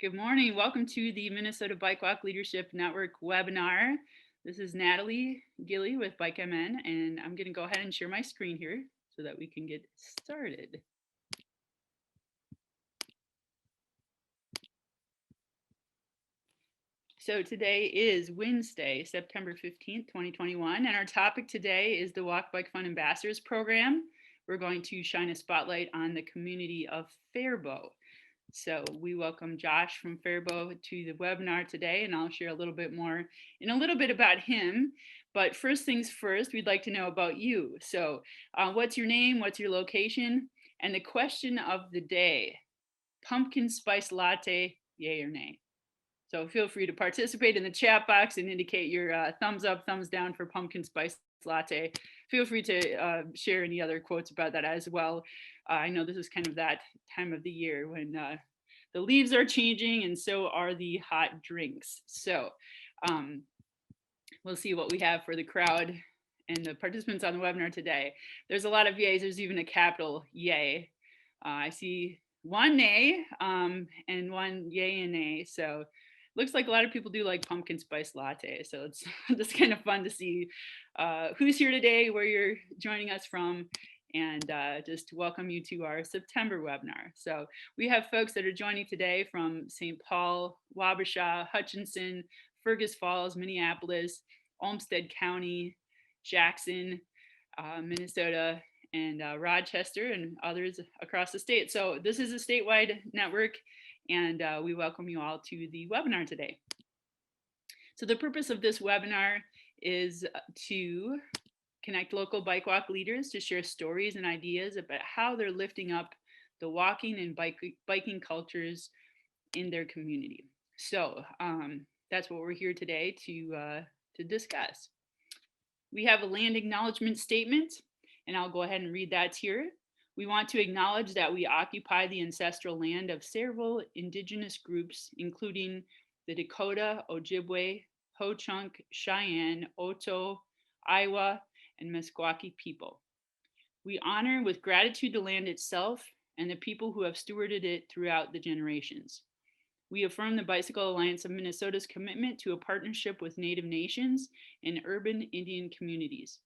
Good morning. Welcome to the Minnesota Bike Walk Leadership Network webinar. This is Natalie Gilly with BikeMN, and I'm going to go ahead and share my screen here so that we can get started. So today is Wednesday, September 15th, 2021, and our topic today is the Walk Bike Fun Ambassadors Program. We're going to shine a spotlight on the community of Fairbault. So we welcome Josh from Fairbault to the webinar today, and I'll share a little bit more in a little bit about him. But first things first, we'd like to know about you. So what's your name? What's your location? And the question of the day, pumpkin spice latte, yay or nay? So feel free to participate in the chat box and indicate your thumbs up, thumbs down for pumpkin spice latte. Feel free to share any other quotes about that as well. I know this is kind of that time of the year when the leaves are changing and so are the hot drinks. So we'll see what we have for the crowd and the participants on the webinar today. There's a lot of yays. There's even a capital yay. I see one nay and one yay and nay. So looks like a lot of people do like pumpkin spice latte. So it's just kind of fun to see who's here today, where you're joining us from, and just welcome you to our September webinar. So we have folks that are joining today from St. Paul, Wabasha, Hutchinson, Fergus Falls, Minneapolis, Olmsted County, Jackson, Minnesota, and Rochester, and others across the state. So this is a statewide network, and we welcome you all to the webinar today. So the purpose of this webinar is to connect local bike walk leaders to share stories and ideas about how they're lifting up the walking and biking cultures in their community. So that's what we're here today to discuss. We have a land acknowledgement statement, and I'll go ahead and read that here. We want to acknowledge that we occupy the ancestral land of several indigenous groups, including the Dakota, Ojibwe, Ho-Chunk, Cheyenne, Oto, Iowa, and Meskwaki people. We honor with gratitude the land itself and the people who have stewarded it throughout the generations. We affirm the Bicycle Alliance of Minnesota's commitment to a partnership with Native nations and urban Indian communities.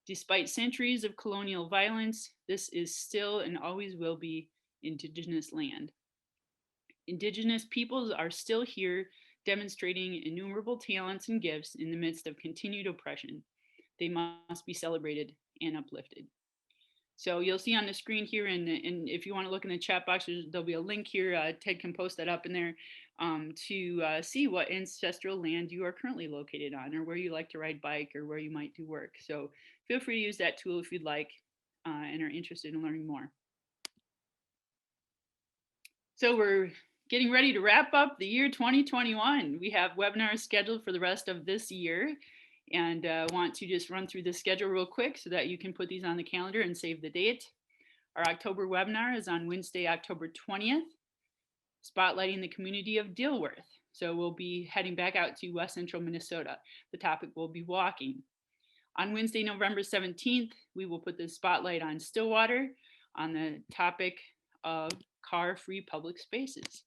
Despite centuries of colonial violence, this is still and always will be Indigenous land. Indigenous peoples are still here, demonstrating innumerable talents and gifts in the midst of continued oppression. They must be celebrated and uplifted. So you'll see on the screen here, and if you want to look in the chat box, there'll be a link here. Ted can post that up in there to see what ancestral land you are currently located on, or where you like to ride bike, or where you might do work. So feel free to use that tool if you'd like and are interested in learning more. So we're getting ready to wrap up the year 2021. We have webinars scheduled for the rest of this year, and want to just run through the schedule real quick so that you can put these on the calendar and save the date. Our October webinar is on Wednesday, October 20th, spotlighting the community of Dilworth. So we'll be heading back out to West Central Minnesota. The topic will be walking. On Wednesday, November 17th, we will put the spotlight on Stillwater on the topic of car-free public spaces.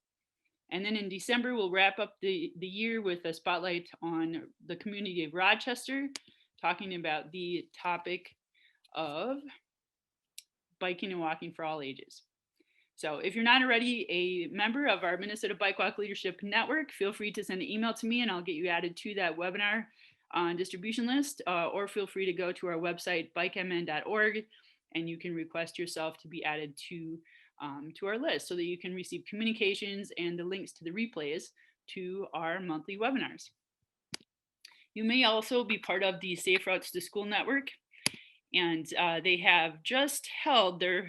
And then in December, we'll wrap up the year with a spotlight on the community of Rochester, talking about the topic of biking and walking for all ages. So if you're not already a member of our Minnesota Bike Walk Leadership Network, feel free to send an email to me and I'll get you added to that webinar distribution list, or feel free to go to our website, bikemn.org, and you can request yourself to be added to our list so that you can receive communications and the links to the replays to our monthly webinars. You may also be part of the Safe Routes to School Network, and they have just held their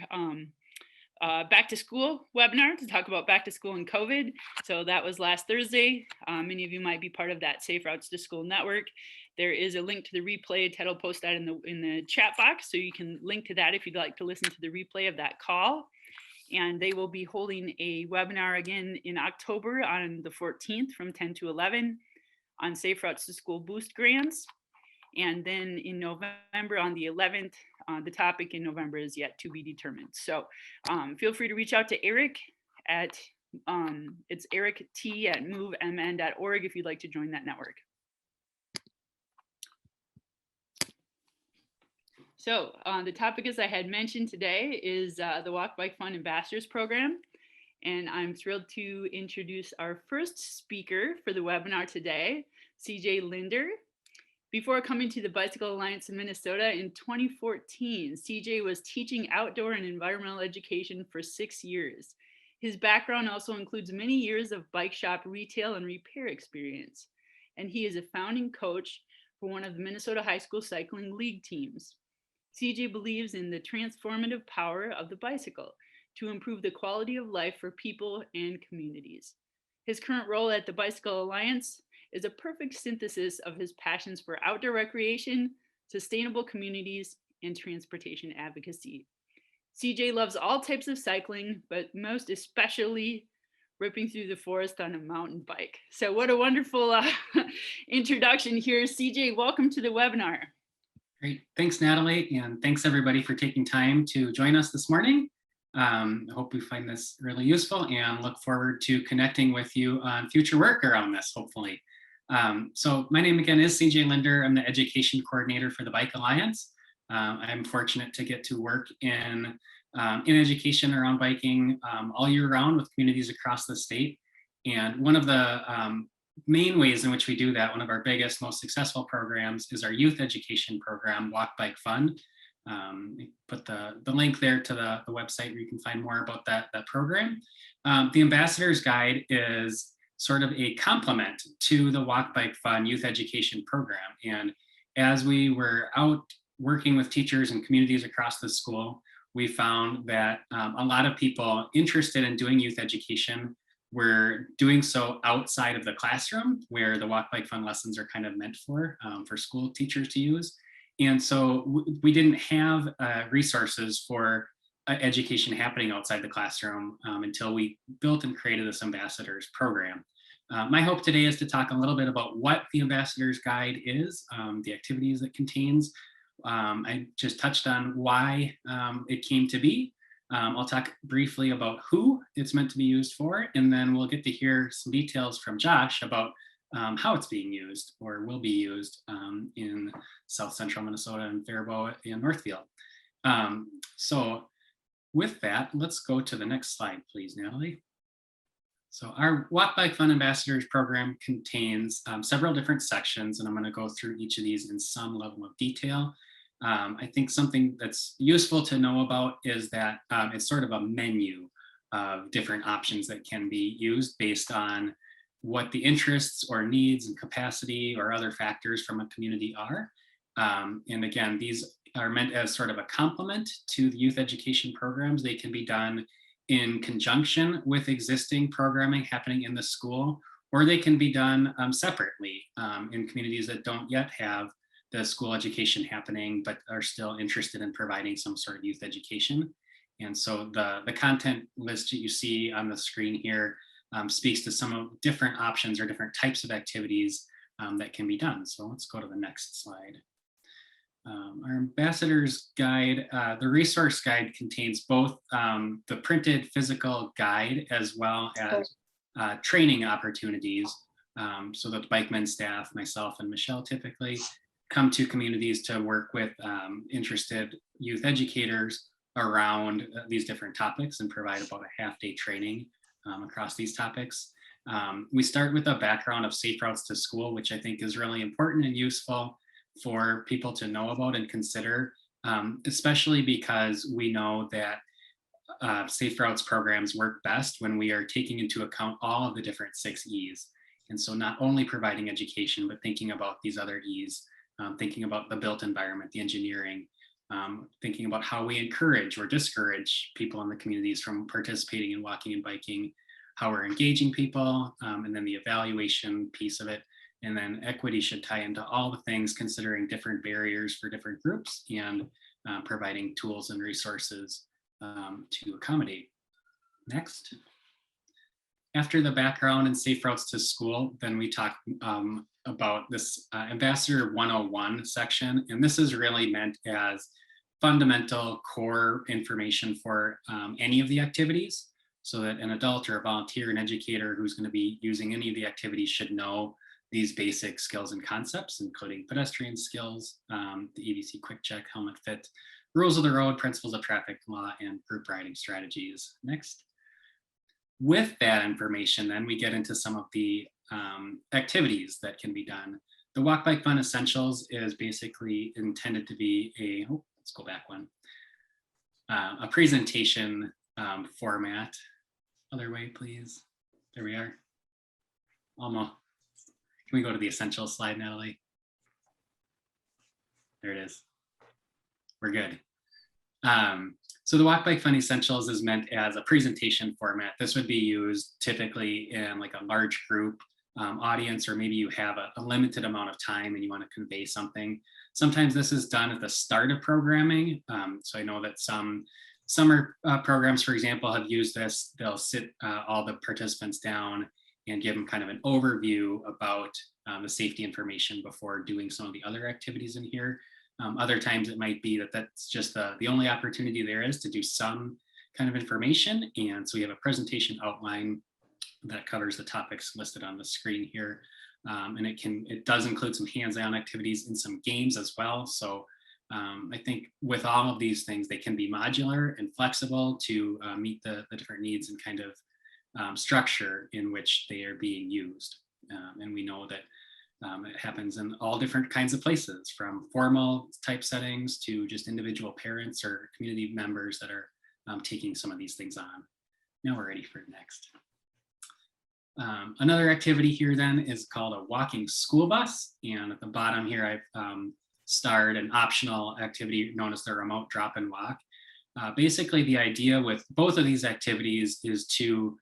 back to school webinar to talk about back to school and COVID. So that was last Thursday. Many of you might be part of that Safe Routes to School Network. There is a link to the replay. Ted will post that in the chat box, so you can link to that if you'd like to listen to the replay of that call. And they will be holding a webinar again in October on the 14th from 10 to 11 on Safe Routes to School Boost Grants. And then in November on the 11th, the topic in November is yet to be determined. So feel free to reach out to Eric at It's Eric T at movemn.org if you'd like to join that network. So the topic, as I had mentioned today, is the Walk Bike Fun Ambassadors Program. And I'm thrilled to introduce our first speaker for the webinar today, CJ Lindor. Before coming to the Bicycle Alliance in Minnesota in 2014, CJ was teaching outdoor and environmental education for 6 years. His background also includes many years of bike shop retail and repair experience. And he is a founding coach for one of the Minnesota High School Cycling League teams. CJ believes in the transformative power of the bicycle to improve the quality of life for people and communities. His current role at the Bicycle Alliance is a perfect synthesis of his passions for outdoor recreation, sustainable communities, and transportation advocacy. CJ loves all types of cycling, but most especially ripping through the forest on a mountain bike. So what a wonderful introduction here. CJ, welcome to the webinar. Great, thanks Natalie, and thanks everybody for taking time to join us this morning. I hope we find this really useful and look forward to connecting with you on future work around this, hopefully. So my name again is CJ Lindor. I'm the education coordinator for the Bike Alliance. I'm fortunate to get to work in education around biking all year round with communities across the state. And one of the main ways in which we do that, one of our biggest, most successful programs is our youth education program, Walk Bike Fun. Put the link there to the website where you can find more about that program. The Ambassador's Guide is sort of a complement to the Walk Bike Fun youth education program. And as we were out working with teachers and communities across the school, we found that a lot of people interested in doing youth education were doing so outside of the classroom, where the Walk Bike Fun lessons are kind of meant for school teachers to use. And so we didn't have resources for education happening outside the classroom until we built and created this Ambassadors program. My hope today is to talk a little bit about what the Ambassadors Guide is, the activities it contains. I just touched on why it came to be. I'll talk briefly about who it's meant to be used for, and then we'll get to hear some details from Josh about how it's being used or will be used in South Central Minnesota and Fairbault and Northfield. So with that, let's go to the next slide, please, Natalie. So our Walk Bike Fun Ambassadors program contains several different sections, and I'm going to go through each of these in some level of detail. I think something that's useful to know about is that it's sort of a menu of different options that can be used based on what the interests or needs and capacity or other factors from a community are. And again, these are meant as sort of a complement to the youth education programs. They can be done in conjunction with existing programming happening in the school, or they can be done separately in communities that don't yet have the school education happening, but are still interested in providing some sort of youth education. And so the content list that you see on the screen here speaks to some of different options or different types of activities that can be done. So let's go to the next slide. Our Ambassador's Guide, the resource guide contains both the printed physical guide as well as training opportunities so that the BikeMN staff, myself and Michelle typically come to communities to work with interested youth educators around these different topics and provide about a half-day training across these topics. We start with a background of safe routes to school, which I think is really important and useful for people to know about and consider, especially because we know that safe routes programs work best when we are taking into account all of the different 6 E's. And so not only providing education, but thinking about these other E's, thinking about the built environment, the engineering, thinking about how we encourage or discourage people in the communities from participating in walking and biking, how we're engaging people, and then the evaluation piece of it. And then equity should tie into all the things, considering different barriers for different groups and providing tools and resources to accommodate. Next. After the background and safe routes to school, then we talk about this Ambassador 101 section. And this is really meant as fundamental core information for any of the activities. so that an adult or a volunteer, an educator who's going to be using any of the activities should know these basic skills and concepts, including pedestrian skills, the EVC quick check, helmet fit, rules of the road, principles of traffic law, and group riding strategies. Next. With that information, then we get into some of the activities that can be done. The Walk Bike Fun Essentials is basically intended to be let's go back one, a presentation format. Other way, please. There we are. Almost. Can we go to the essentials slide, Natalie? There it is. We're good. So the Walk Bike Fun Essentials is meant as a presentation format. This would be used typically in like a large group audience, or maybe you have a limited amount of time and you want to convey something. Sometimes this is done at the start of programming. So I know that some summer programs, for example, have used this. They'll sit all the participants down and give them kind of an overview about the safety information before doing some of the other activities in here. Other times it might be that that's just the only opportunity there is to do some kind of information. And so we have a presentation outline that covers the topics listed on the screen here. And it does include some hands-on activities and some games as well. So I think with all of these things, they can be modular and flexible to meet the different needs and kind of structure in which they are being used. And we know that it happens in all different kinds of places, from formal type settings to just individual parents or community members that are taking some of these things on. Now we're ready for next. Another activity here then is called a walking school bus. And at the bottom here, I've starred an optional activity known as the remote drop and walk. Basically, the idea with both of these activities is to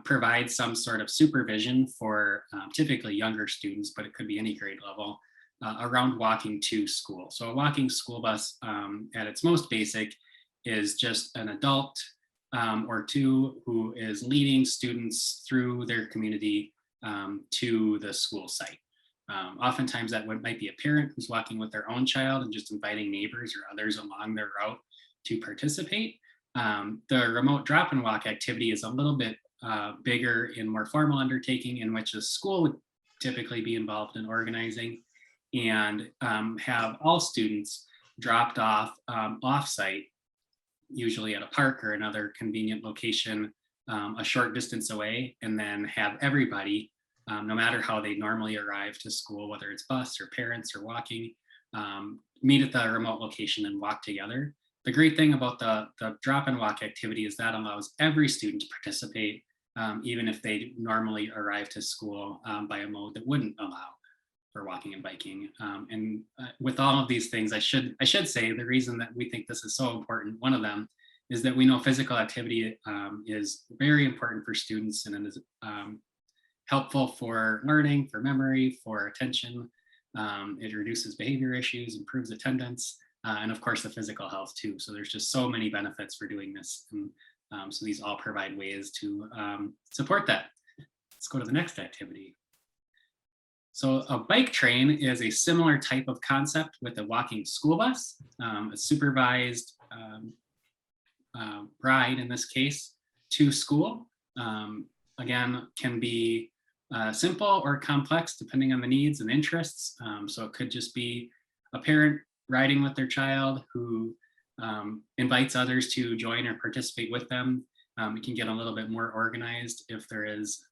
provide some sort of supervision for typically younger students, but it could be any grade level, around walking to school. So a walking school bus at its most basic is just an adult or two who is leading students through their community to the school site. Oftentimes that might be a parent who's walking with their own child and just inviting neighbors or others along their route to participate. The remote drop and walk activity is a little bit bigger and more formal undertaking, in which a school would typically be involved in organizing and have all students dropped off off-site, usually at a park or another convenient location a short distance away, and then have everybody, no matter how they normally arrive to school, whether it's bus or parents or walking, meet at the remote location and walk together. The great thing about the drop and walk activity is that allows every student to participate, even if they normally arrive to school by a mode that wouldn't allow for walking and biking. And with all of these things, I should say the reason that we think this is so important, one of them, is that we know physical activity is very important for students, and it is helpful for learning, for memory, for attention. It reduces behavior issues, improves attendance, and of course the physical health too. So there's just so many benefits for doing this. And so these all provide ways to support that. Let's go to the next activity. So a bike train is a similar type of concept with a walking school bus, a supervised ride in this case to school. Again, can be simple or complex depending on the needs and interests. So it could just be a parent riding with their child who invites others to join or participate with them. It can get a little bit more organized if there is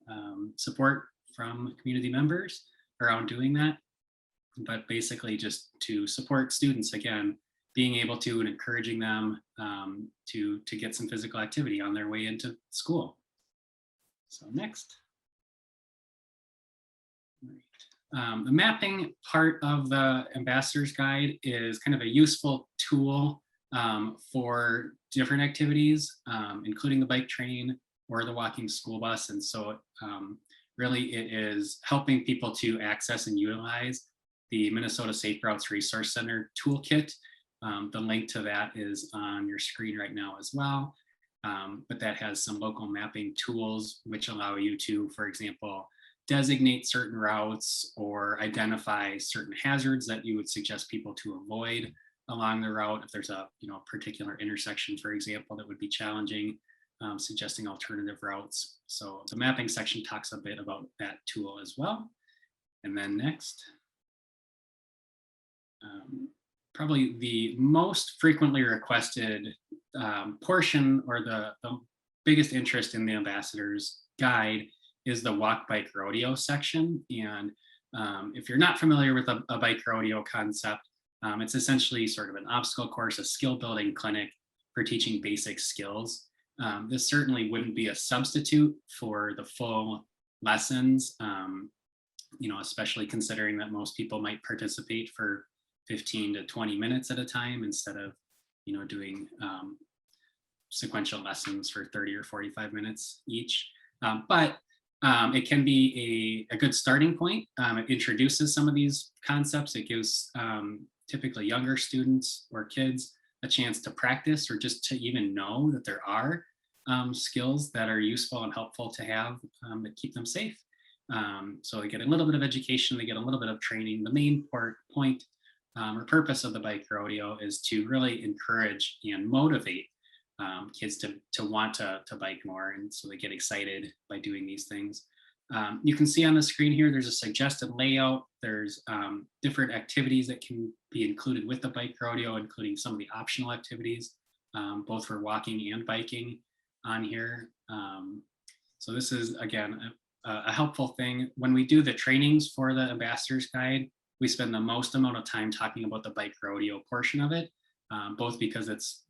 support from community members around doing that. But basically just to support students, again, being able to and encouraging them to get some physical activity on their way into school. So next. The mapping part of the ambassador's guide is kind of a useful tool for different activities, including the bike train or the walking school bus. And so really it is helping people to access and utilize the Minnesota Safe Routes Resource Center toolkit. The link to that is on your screen right now as well. But that has some local mapping tools which allow you to, for example, designate certain routes or identify certain hazards that you would suggest people to avoid along the route. If there's a particular intersection, for example, that would be challenging, suggesting alternative routes. So the mapping section talks a bit about that tool as well. And then next, probably the most frequently requested portion, or the biggest interest in the ambassador's guide, is the walk bike rodeo section. And if you're not familiar with a bike rodeo concept, it's essentially sort of an obstacle course, a skill building clinic for teaching basic skills. This certainly wouldn't be a substitute for the full lessons, especially considering that most people might participate for 15 to 20 minutes at a time instead of, doing sequential lessons for 30 or 45 minutes each. But it can be a good starting point. It introduces some of these concepts. It gives typically younger students or kids a chance to practice, or just to even know that there are skills that are useful and helpful to have that keep them safe. So they get a little bit of education, they get a little bit of training. The main point or purpose of the bike rodeo is to really encourage and motivate kids to want to bike more, and so they get excited by doing these things. You can see on the screen here, there's a suggested layout. There's different activities that can be included with the bike rodeo, including some of the optional activities, both for walking and biking on here. So this is, again, a helpful thing. When we do the trainings for the ambassador's guide, we spend the most amount of time talking about the bike rodeo portion of it, both because it's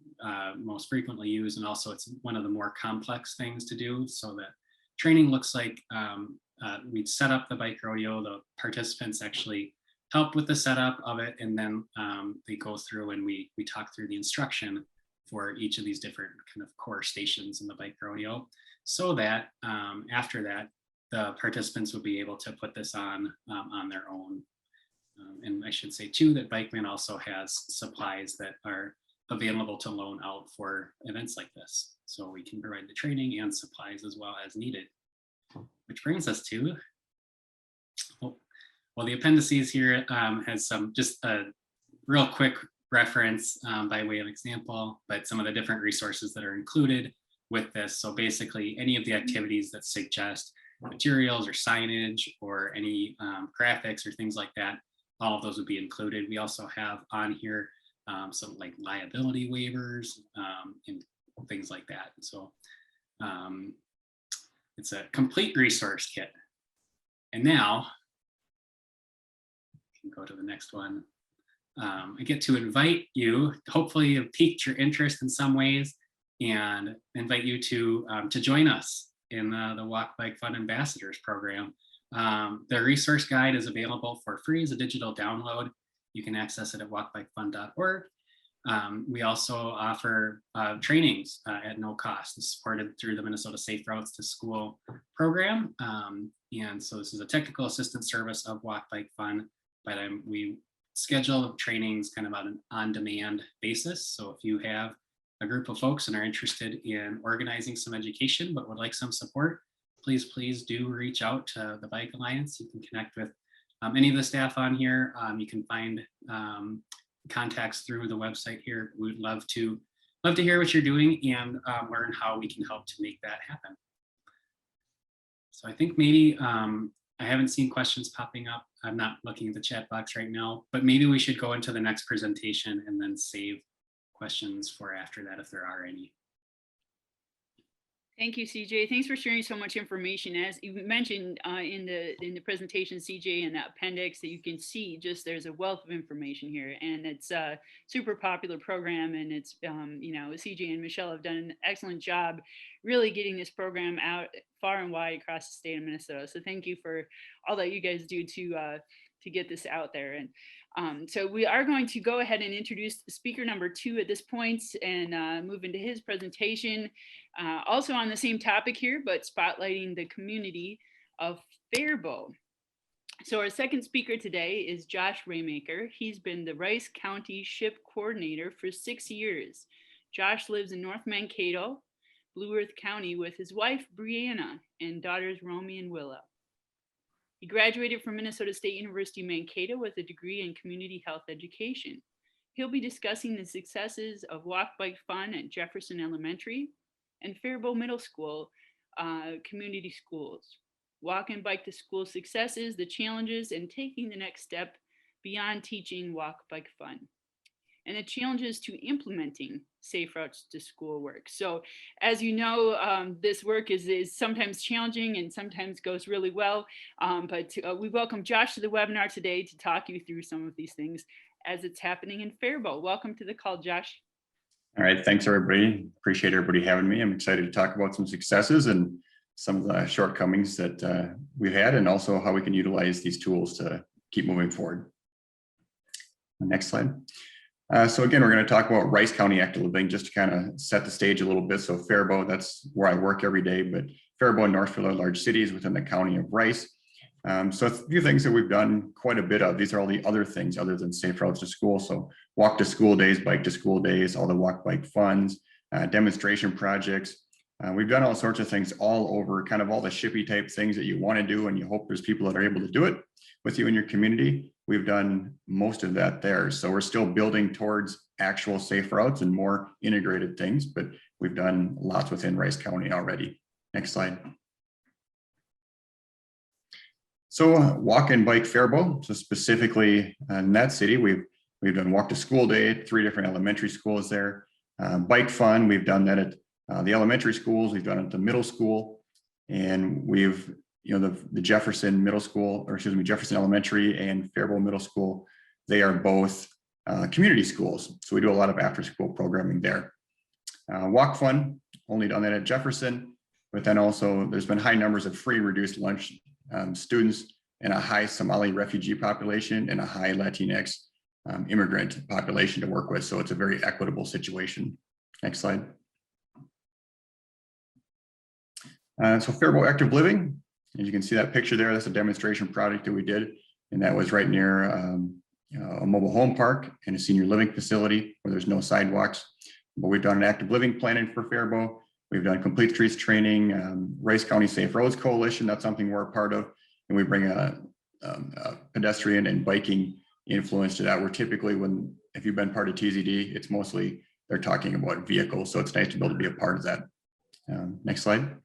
most frequently used, and also it's one of the more complex things to do. So that training looks like we'd set up the bike rodeo, the participants actually help with the setup of it, and then they go through and we talk through the instruction for each of these different kind of core stations in the bike rodeo, so that after that, the participants will be able to put this on their own. And I should say too that BikeMN also has supplies that are available to loan out for events like this. So we can provide the training and supplies as well as needed. Which brings us to, well, the appendices here has some, just a real quick reference by way of example, but some of the different resources that are included with this. So basically any of the activities that suggest materials or signage or any graphics or things like that, all of those would be included. We also have on here some like liability waivers and things like that. So it's a complete resource kit. And now we can go to the next one. I get to invite you, hopefully have piqued your interest in some ways, and invite you to join us in the Walk Bike Fun Ambassadors program. The resource guide is available for free as a digital download. You can access it at walkbikefun.org. We also offer trainings at no cost. It's supported through the Minnesota Safe Routes to School program. And so this is a technical assistance service of Walk Bike Fun, but we schedule trainings kind of on an on-demand basis. So if you have a group of folks and are interested in organizing some education but would like some support, please do reach out to the Bike Alliance. You can connect with any of the staff on here. You can find contacts through the website here. We'd love to hear what you're doing and learn how we can help to make that happen. So I think maybe I haven't seen questions popping up. I'm not looking at the chat box right now, but maybe we should go into the next presentation and then save questions for after that if there are any. Thank you, CJ. Thanks for sharing so much information. As you mentioned in the presentation, CJ, in the appendix, that you can see, just there's a wealth of information here, and it's a super popular program. And it's CJ and Michelle have done an excellent job, really getting this program out far and wide across the state of Minnesota. So thank you for all that you guys do to get this out there. And so we are going to go ahead and introduce speaker number 2 at this point and move into his presentation. Also on the same topic here, but spotlighting the community of Fairbault. So our second speaker today is Josh Ramaker. He's been the Rice County SHIP coordinator for 6 years. Josh lives in North Mankato, Blue Earth County, with his wife, Brianna, and daughters, Romy and Willow. He graduated from Minnesota State University Mankato with a degree in community health education. He'll be discussing the successes of Walk Bike Fun at Jefferson Elementary and Fairbault Middle School community schools. Walk and bike to school successes, the challenges, and taking the next step beyond teaching walk, bike fun. And the challenges to implementing safe routes to school work. So as you know, this work is sometimes challenging and sometimes goes really well. But we welcome Josh to the webinar today to talk you through some of these things as it's happening in Fairbault. Welcome to the call, Josh. All right, thanks everybody. Appreciate everybody having me. I'm excited to talk about some successes and some of the shortcomings that we've had, and also how we can utilize these tools to keep moving forward. Next slide. So again, we're going to talk about Rice County Active Living just to kind of set the stage a little bit. So Fairbault, that's where I work every day, but Fairbault and Northfield are large cities within the county of Rice. So a few things that we've done quite a bit of. These are all the other things other than safe routes to school. So walk to school days, bike to school days, all the walk bike funds, demonstration projects. We've done all sorts of things all over, kind of all the shippy type things that you want to do, and you hope there's people that are able to do it with you in your community. We've done most of that there. So we're still building towards actual safe routes and more integrated things, but we've done lots within Rice County already. Next slide. So walk and bike Fairbault. So specifically in that city, we've done walk to school day, 3 different elementary schools there. Bike fun, we've done that at the elementary schools, we've done it at the middle school, and we've, the Jefferson Middle School, or excuse me, Jefferson Elementary and Fairbault Middle School, they are both community schools. So we do a lot of after school programming there. Walk fun, only done that at Jefferson, but then also there's been high numbers of free and reduced lunch students and a high Somali refugee population and a high Latinx immigrant population to work with. So it's a very equitable situation. Next slide. So Fairbault Active Living, as you can see that picture there, that's a demonstration project that we did. And that was right near a mobile home park and a senior living facility where there's no sidewalks. But we've done an active living planning for Fairbault. We've done complete streets training, Rice County Safe Roads Coalition, that's something we're a part of. And we bring a pedestrian and biking influence to that. We're typically, if you've been part of TZD, it's mostly they're talking about vehicles. So it's nice to be able to be a part of that. Next slide.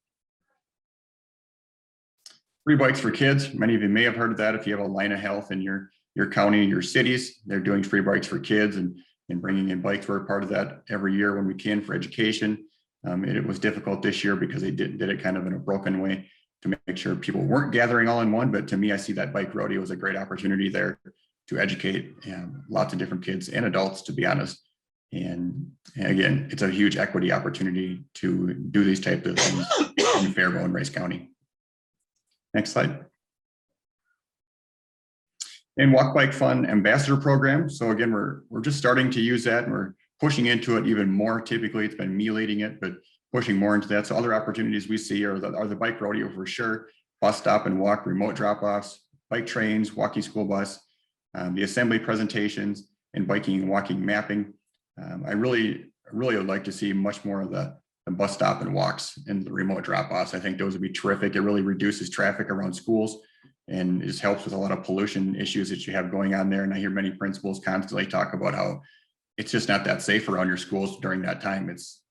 Free bikes for kids. Many of you may have heard of that. If you have a line of health in your county, your cities, they're doing free bikes for kids and bringing in bikes. We're a part of that every year when we can for education. It was difficult this year because they did it kind of in a broken way to make sure people weren't gathering all in one. But to me, I see that bike rodeo as a great opportunity there to educate lots of different kids and adults, to be honest. And again, it's a huge equity opportunity to do these types of things in Fairbault and Rice County. Next slide. And Walk Bike Fun Ambassador Program. So again, we're just starting to use that and we're pushing into it even more. Typically, it's been me leading it, but pushing more into that. So other opportunities we see are the bike rodeo for sure, bus stop and walk, remote drop-offs, bike trains, walking school bus, the assembly presentations, and biking and walking mapping. I really would like to see much more of the bus stop and walks and the remote drop-offs. I think those would be terrific. It really reduces traffic around schools and just helps with a lot of pollution issues that you have going on there. And I hear many principals constantly talk about how it's just not that safe around your schools during that time. It's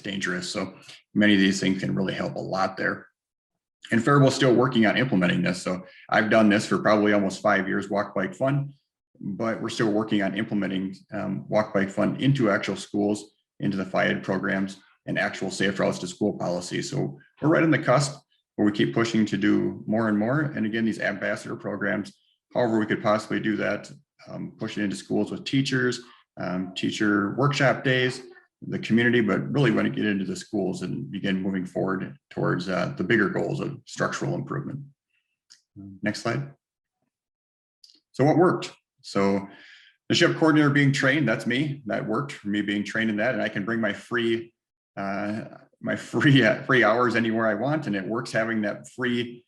dangerous. So many of these things can really help a lot there. And Fairbault's still working on implementing this. So I've done this for probably almost 5 years, Walk Bike Fun, but we're still working on implementing Walk Bike Fun into actual schools, into the FIAD programs and actual safe routes to school policy. So we're right on the cusp where we keep pushing to do more and more. And again, these ambassador programs, however we could possibly do that, push it into schools with teachers, teacher workshop days, the community, but really want to get into the schools and begin moving forward towards the bigger goals of structural improvement. Next slide. So what worked? So the ship coordinator being trained, that's me. That worked for me being trained in that. And I can bring my free hours anywhere I want. And it works having that free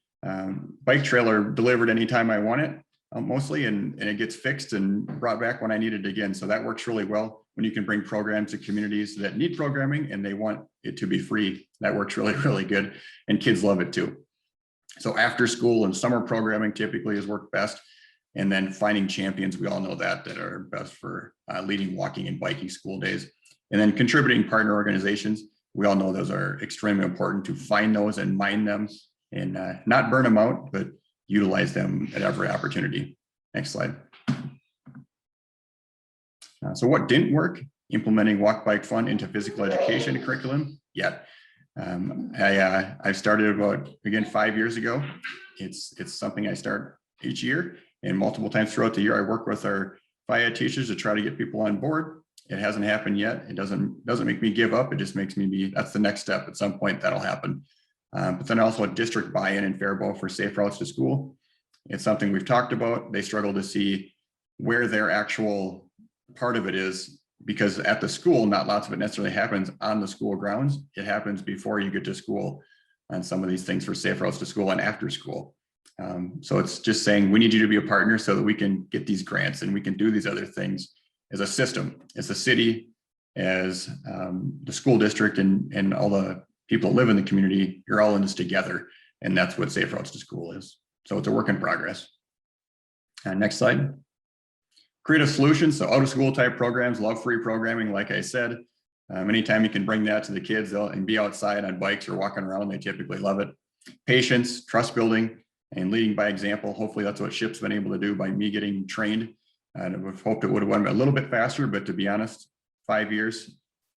bike trailer delivered anytime I want it, mostly, and it gets fixed and brought back when I need it again. So that works really well when you can bring programs to communities that need programming and they want it to be free. That works really, really good. And kids love it too. So after school and summer programming typically has worked best. And then finding champions, we all know that are best for leading walking and biking school days. And then contributing partner organizations. we all know those are extremely important to find those and mine them and not burn them out, but utilize them at every opportunity. Next slide. So what didn't work? Implementing Walk Bike Fun into physical education curriculum yet. I started about, again, 5 years ago. It's something I start each year, and multiple times throughout the year, I work with our FIA teachers to try to get people on board. It hasn't happened yet. It doesn't make me give up. It just makes me that's the next step. At some point that'll happen. But then also district buy-in in Fairbault for safe routes to school. It's something we've talked about. They struggle to see where their actual part of it is, because at the school, not lots of it necessarily happens on the school grounds. It happens before you get to school on some of these things for safe routes to school and after school. So it's just saying we need you to be a partner so that we can get these grants and we can do these other things as a system, as a city, as the school district and all the people that live in the community. You're all in this together, and that's what safe routes to school is. So it's a work in progress. Next slide. Creative solutions, so out of school type programs, love free programming. Like I said, anytime you can bring that to the kids and be outside on bikes or walking around, they typically love it. Patience, trust building, and leading by example. Hopefully that's what SHIP's been able to do by me getting trained. And I would have hoped it would have went a little bit faster, but to be honest, 5 years,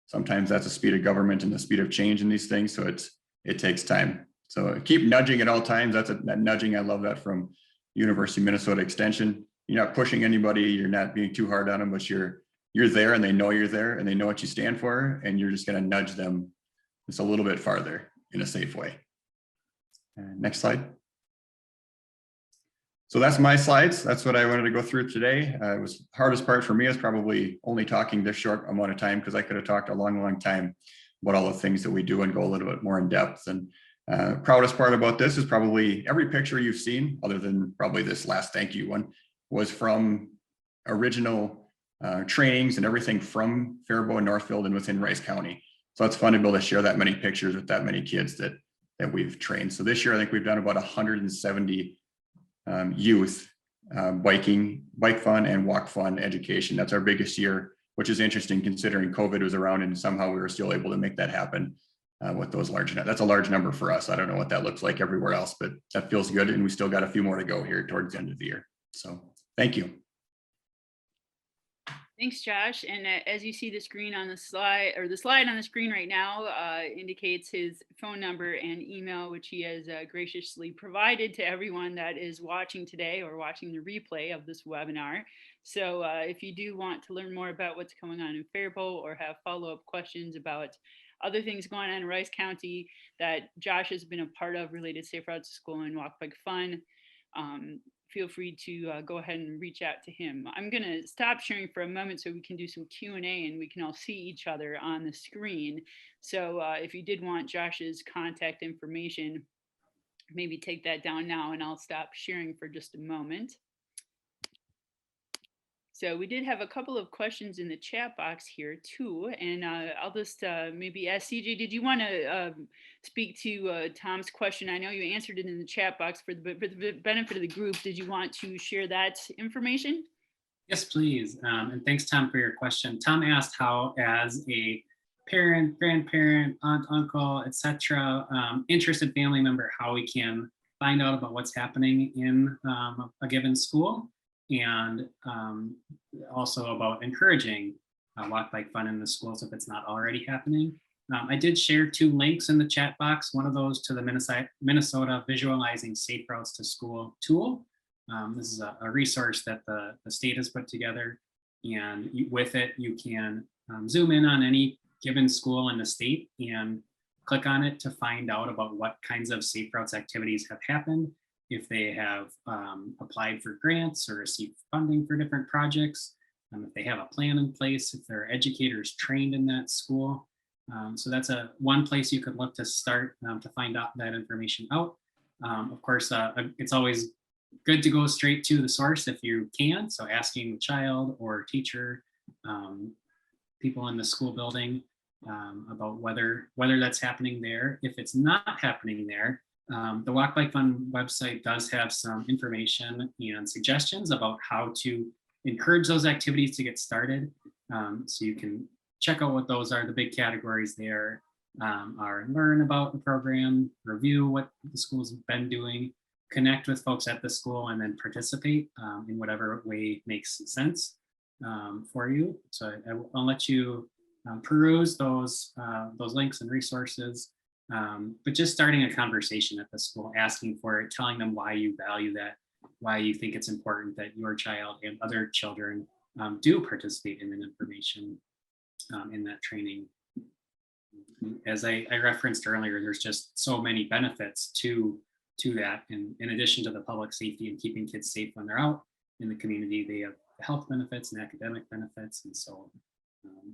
sometimes that's the speed of government and the speed of change in these things. So it takes time. So keep nudging at all times. That nudging, I love that from University of Minnesota Extension. You're not pushing anybody, you're not being too hard on them, but you're there and they know you're there and they know what you stand for, and you're just going to nudge them just a little bit farther in a safe way. Next slide. So that's my slides. That's what I wanted to go through today. It was hardest part for me is probably only talking this short amount of time, because I could have talked a long time about all the things that we do and go a little bit more in depth. And proudest part about this is probably every picture you've seen, other than probably this last thank you one, was from original trainings and everything from Fairbault and Northfield and within Rice County. So it's fun to be able to share that many pictures with that many kids that we've trained. So this year, I think we've done about 170 youth bike fun and walk fun education. That's our biggest year, which is interesting considering COVID was around and somehow we were still able to make that happen with those that's a large number for us. I don't know what that looks like everywhere else, but that feels good. And we still got a few more to go here towards the end of the year. So thank you. Thanks, Josh. And as you see the screen on the slide, or the slide on the screen right now indicates his phone number and email, which he has graciously provided to everyone that is watching today or watching the replay of this webinar. So if you do want to learn more about what's going on in Fairbault or have follow-up questions about other things going on in Rice County that Josh has been a part of related to Safe Routes to School and Walk Bike Fun, feel free to go ahead and reach out to him. I'm going to stop sharing for a moment so we can do some Q&A and we can all see each other on the screen. So if you did want Josh's contact information, maybe take that down now and I'll stop sharing for just a moment. So we did have a couple of questions in the chat box here too, and I'll just maybe ask CJ, did you want to speak to Tom's question? I know you answered it in the chat box for the benefit of the group. Did you want to share that information? Yes, please. And thanks, Tom, for your question. Tom asked how, as a parent, grandparent, aunt, uncle, etc., interested family member, how we can find out about what's happening in a given school, and also about encouraging walk bike fun in the schools if it's not already happening. I did share 2 links in the chat box, one of those to the Minnesota Visualizing Safe Routes to School tool. This is a resource that the state has put together, and with it you can zoom in on any given school in the state and click on it to find out about what kinds of safe routes activities have happened, if they have applied for grants or received funding for different projects, if they have a plan in place, if there are educators trained in that school. So that's one place you could look to start to find out that information out. Of course, it's always good to go straight to the source if you can. So asking the child or teacher, people in the school building about whether that's happening there. If it's not happening there, the Walk Bike Fun website does have some information and suggestions about how to encourage those activities to get started. So you can check out what those are, the big categories there, are learn about the program, review what the school's been doing, connect with folks at the school, and then participate in whatever way makes sense for you. So I'll let you peruse those links and resources, but just starting a conversation at the school, asking for it, telling them why you value that, why you think it's important that your child and other children do participate in that information, in that training. As I referenced earlier, there's just so many benefits to that. And in addition to the public safety and keeping kids safe when they're out in the community, they have health benefits and academic benefits. And so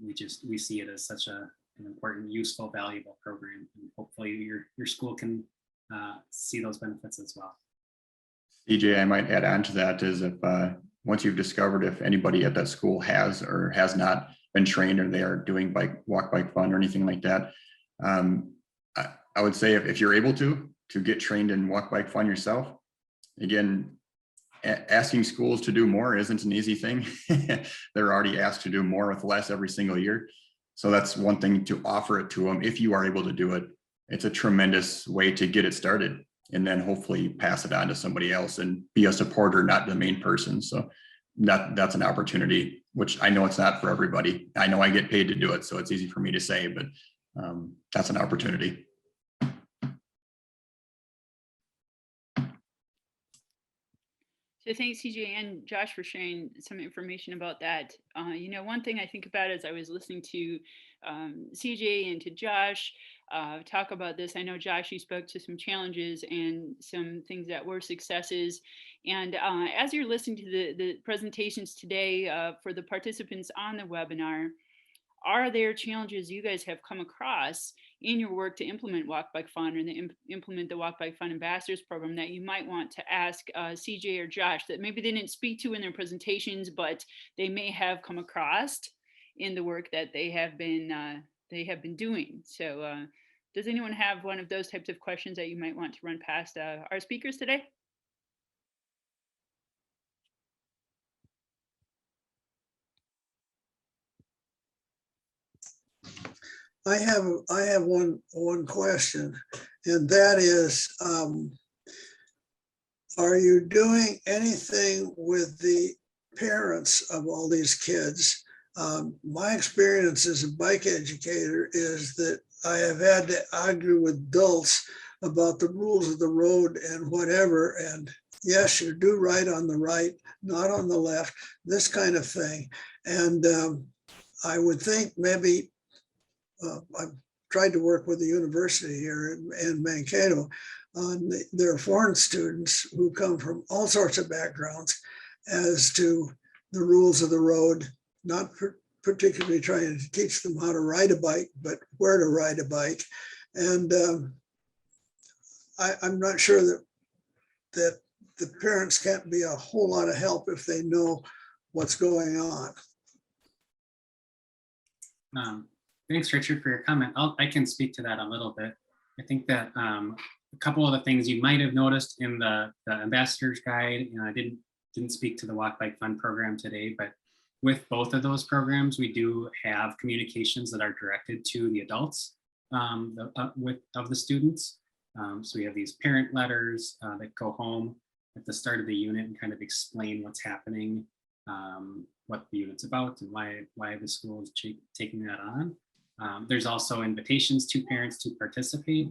we see it as such an important, useful, valuable program. And hopefully your school can see those benefits as well. CJ, I might add on to that is if once you've discovered if anybody at that school has or has not been trained or they are doing walk bike fun or anything like that, I would say if you're able to get trained in walk bike fun yourself, again, asking schools to do more isn't an easy thing. They're already asked to do more with less every single year. So that's one thing, to offer it to them. If you are able to do it, it's a tremendous way to get it started, and then hopefully pass it on to somebody else and be a supporter, not the main person. So that's an opportunity, which I know it's not for everybody. I know I get paid to do it, so it's easy for me to say, but that's an opportunity. So thanks, CJ and Josh, for sharing some information about that. One thing I think about as I was listening to CJ and to Josh talk about this, I know, Josh, you spoke to some challenges and some things that were successes. And as you're listening to the presentations today for the participants on the webinar, are there challenges you guys have come across in your work to implement Walk Bike Fun and implement the Walk Bike Fun Ambassadors program that you might want to ask CJ or Josh that maybe they didn't speak to in their presentations, but they may have come across in the work that they have been doing? So does anyone have one of those types of questions that you might want to run past our speakers today? I have one question, and that is, are you doing anything with the parents of all these kids? My experience as a bike educator is that I have had to argue with adults about the rules of the road and whatever, and yes, you do ride on the right, not on the left, this kind of thing. And I would think maybe, I've tried to work with the university here in Mankato. There are foreign students who come from all sorts of backgrounds as to the rules of the road, not particularly trying to teach them how to ride a bike, but where to ride a bike. And I'm not sure that the parents can't be a whole lot of help if they know what's going on. Thanks, Richard, for your comment. I can speak to that a little bit. I think that a couple of the things you might have noticed in the ambassador's guide, and I didn't speak to the Walk Bike Fun program today, but with both of those programs, we do have communications that are directed to the adults of the students. So we have these parent letters that go home at the start of the unit and kind of explain what's happening, what the unit's about, and why the school is taking that on. There's also invitations to parents to participate.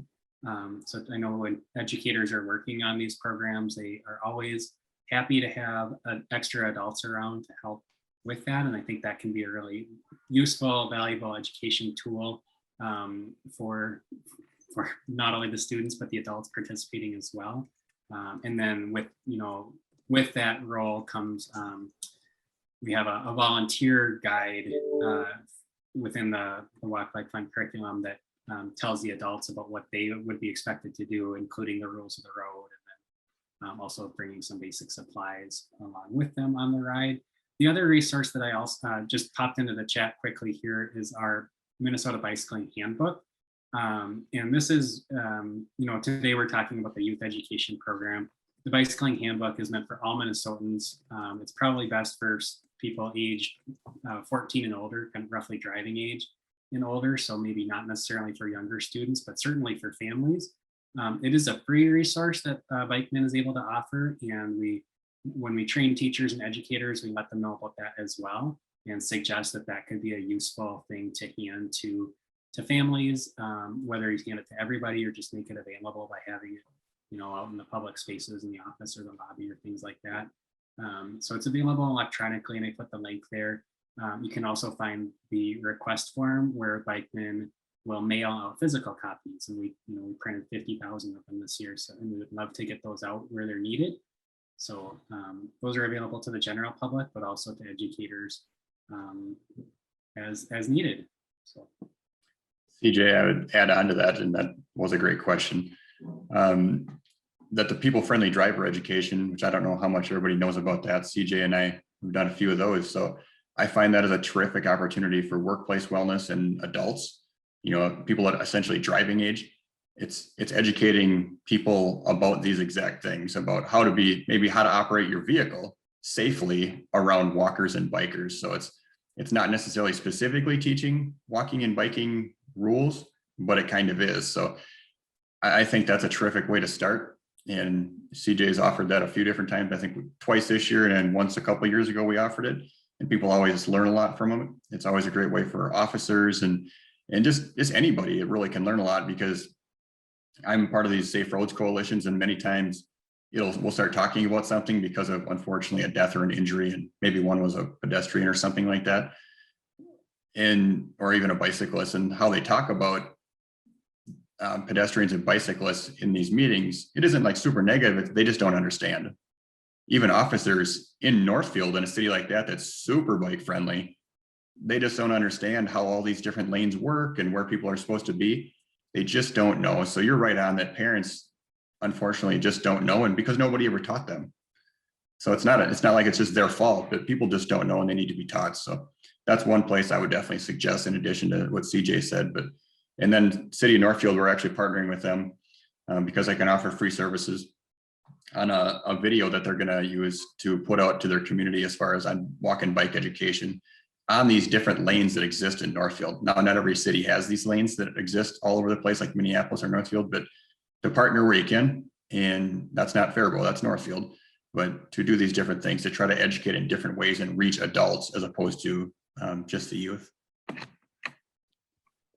So I know when educators are working on these programs, they are always happy to have extra adults around to help with that. And I think that can be a really useful, valuable education tool for not only the students, but the adults participating as well. And then with that role comes, we have a volunteer guide within the Walk Bike Fun curriculum that tells the adults about what they would be expected to do, including the rules of the road, and then also bringing some basic supplies along with them on the ride. The other resource that I also just popped into the chat quickly here is our Minnesota Bicycling Handbook. And this is, today we're talking about the youth education program. The Bicycling Handbook is meant for all Minnesotans. It's probably best for people aged 14 and older, kind of roughly driving age. and older, so maybe not necessarily for younger students, but certainly for families. It is a free resource that BikeMN is able to offer, and when we train teachers and educators, we let them know about that as well, and suggest that that could be a useful thing to hand to families, whether you hand it to everybody or just make it available by having it, out in the public spaces in the office or the lobby or things like that. So it's available electronically, and I put the link there. You can also find the request form where BikeMN will mail out physical copies, and we printed 50,000 of them this year. So we would love to get those out where they're needed. So those are available to the general public, but also to educators as needed. So, CJ, I would add on to that, and that was a great question. That the people-friendly driver education, which I don't know how much everybody knows about that. CJ and I have done a few of those, so I find that as a terrific opportunity for workplace wellness and adults. People at essentially driving age. It's educating people about these exact things, about how to operate your vehicle safely around walkers and bikers. So it's not necessarily specifically teaching walking and biking rules, but it kind of is. So I think that's a terrific way to start. And CJ's offered that a few different times. I think twice this year, and then once a couple of years ago we offered it. And people always learn a lot from them. It's always a great way for officers and just anybody. It really can learn a lot, because I'm part of these safe roads coalitions, and many times we'll start talking about something because of, unfortunately, a death or an injury, and maybe one was a pedestrian or something like that, or even a bicyclist, and how they talk about pedestrians and bicyclists in these meetings. It isn't like super negative. They just don't understand. Even officers in Northfield, in a city like that that's super bike friendly, they just don't understand how all these different lanes work and where people are supposed to be. They just don't know. So you're right on that. Parents, unfortunately, just don't know, and because nobody ever taught them. So it's not like it's just their fault, but people just don't know, and they need to be taught. So that's one place I would definitely suggest, in addition to what CJ said. And then City of Northfield, we're actually partnering with them because I can offer free services on a video that they're going to use to put out to their community as far as on walk and bike education on these different lanes that exist in Northfield. Now, not every city has these lanes that exist all over the place, like Minneapolis or Northfield, but to partner where you can, and that's not Fairbault, that's Northfield, but to do these different things, to try to educate in different ways and reach adults as opposed to just the youth.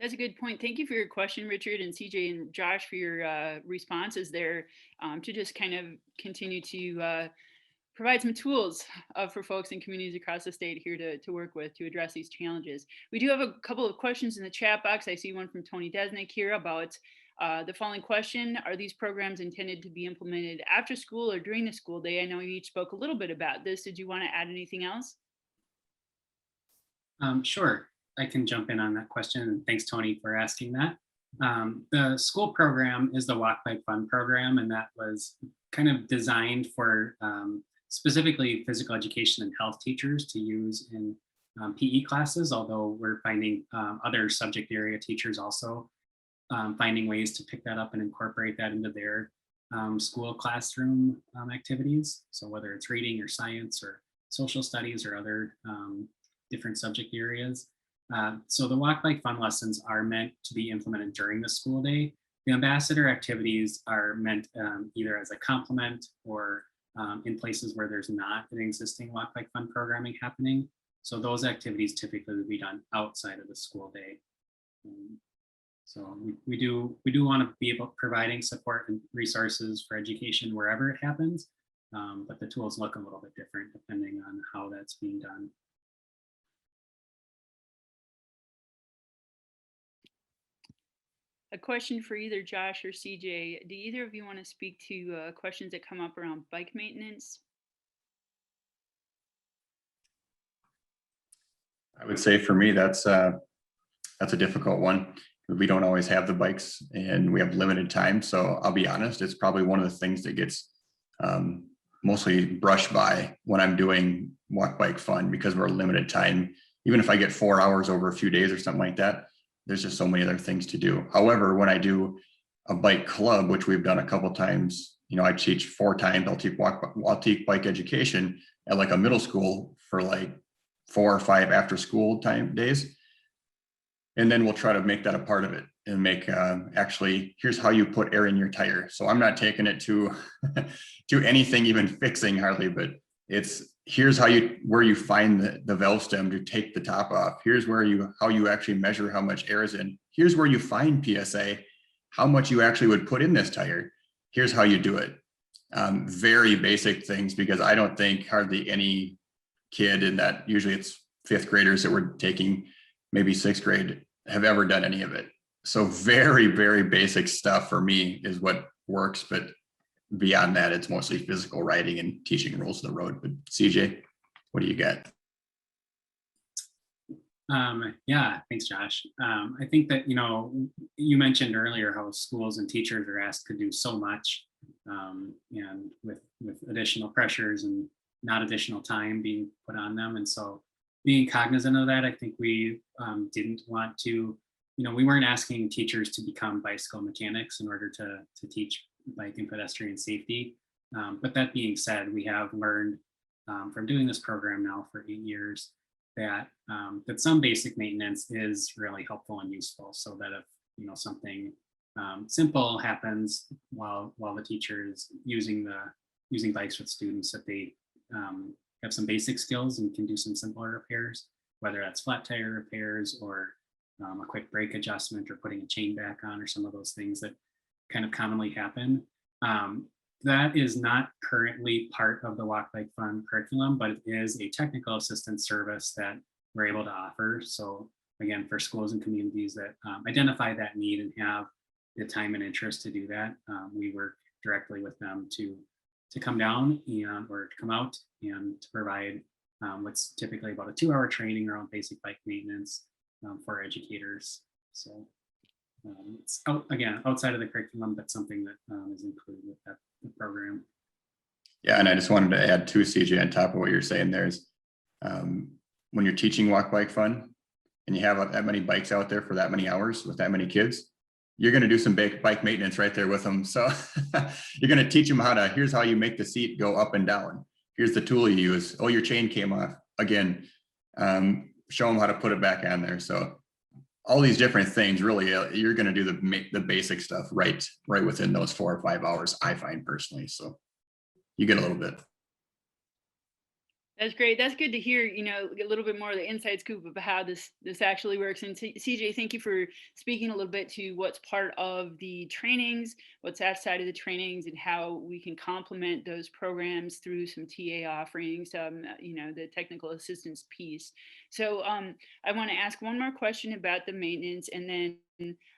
That's a good point. Thank you for your question, Richard, and CJ and Josh, for your responses there, to just kind of continue to provide some tools for folks and communities across the state here to work with to address these challenges. We do have a couple of questions in the chat box. I see one from Tony Desnick here about the following question: are these programs intended to be implemented after school or during the school day? I know you each spoke a little bit about this. Did you want to add anything else? Sure, I can jump in on that question. And thanks, Tony, for asking that. The school program is the Walk Bike Fun program, and that was kind of designed for specifically physical education and health teachers to use in PE classes, although we're finding other subject area teachers also finding ways to pick that up and incorporate that into their school classroom activities. So whether it's reading or science or social studies or other different subject areas. So the Walk Bike Fun lessons are meant to be implemented during the school day. The ambassador activities are meant either as a complement or in places where there's not an existing Walk Bike Fun programming happening. So those activities typically would be done outside of the school day. So we do want to be able providing support and resources for education wherever it happens, but the tools look a little bit different depending on how that's being done. A question for either Josh or CJ. Do either of you want to speak to questions that come up around bike maintenance? I would say for me, that's a difficult one. We don't always have the bikes and we have limited time. So I'll be honest, it's probably one of the things that gets mostly brushed by when I'm doing Walk Bike Fun, because we're limited time. Even if I get 4 hours over a few days or something like that, there's just so many other things to do. However, when I do a bike club, which we've done a couple of times, I teach 4 times. I'll teach bike education at like a middle school for like 4 or 5 after school time days. And then we'll try to make that a part of it and make actually, here's how you put air in your tire. So I'm not taking it to to anything even fixing hardly, but it's here's where you find the valve stem to take the top off. Here's how you actually measure how much air is in. Here's where you find PSA, how much you actually would put in this tire. Here's how you do it. Very basic things, because I don't think hardly any kid in that, usually it's fifth graders that we're taking, maybe sixth grade, have ever done any of it. So very, very basic stuff for me is what works. But beyond that, it's mostly physical riding and teaching rules of the road. But CJ, what do you got? Yeah, thanks, Josh. I think that, you mentioned earlier how schools and teachers are asked to do so much, and with additional pressures and not additional time being put on them. And so being cognizant of that, I think we didn't want to, we weren't asking teachers to become bicycle mechanics in order to teach bike and pedestrian safety. But that being said, we have learned from doing this program now for 8 years that some basic maintenance is really helpful and useful, so that if something simple happens while the teacher is using bikes with students, that they have some basic skills and can do some simpler repairs, whether that's flat tire repairs or a quick brake adjustment or putting a chain back on, or some of those things that kind of commonly happen. That is not currently part of the Walk Bike Fun curriculum, but it is a technical assistance service that we're able to offer. So again, for schools and communities that identify that need and have the time and interest to do that, we work directly with them to come down or to come out and to provide what's typically about a 2-hour training around basic bike maintenance for educators. So it's outside of the curriculum, but something that is included with that program. Yeah, and I just wanted to add to CJ on top of what you're saying. There's when you're teaching Walk Bike Fun and you have that many bikes out there for that many hours with that many kids, you're going to do some bike maintenance right there with them. So you're going to teach them here's how you make the seat go up and down. Here's the tool you use. Oh, your chain came off. Again, show them how to put it back on there. So all these different things, really, you're going to do the basic stuff right within those 4 or 5 hours, I find personally. So you get a little bit. That's great. That's good to hear, a little bit more of the inside scoop of how this actually works. And CJ, thank you for speaking a little bit to what's part of the trainings, what's outside of the trainings, and how we can complement those programs through some TA offerings, the technical assistance piece. So I want to ask one more question about the maintenance, and then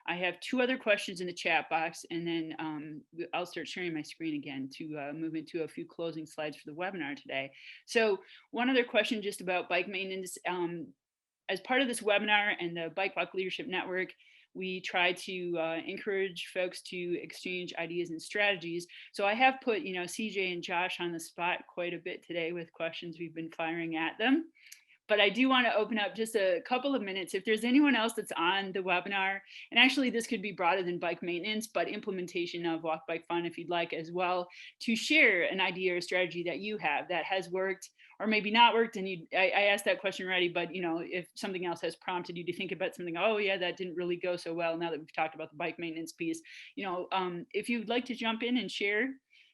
I have 2 other questions in the chat box, and then I'll start sharing my screen again to move into a few closing slides for the webinar today. So one other question just about bike maintenance. As part of this webinar and the Bike Walk Leadership Network, we try to encourage folks to exchange ideas and strategies. So I have put, CJ and Josh on the spot quite a bit today with questions we've been firing at them. But I do want to open up just a couple of minutes. If there's anyone else that's on the webinar, and actually this could be broader than bike maintenance, but implementation of Walk Bike Fun, if you'd like as well, to share an idea or strategy that you have that has worked or maybe not worked. And I asked that question already, but if something else has prompted you to think about something, oh yeah, that didn't really go so well now that we've talked about the bike maintenance piece, if you'd like to jump in and share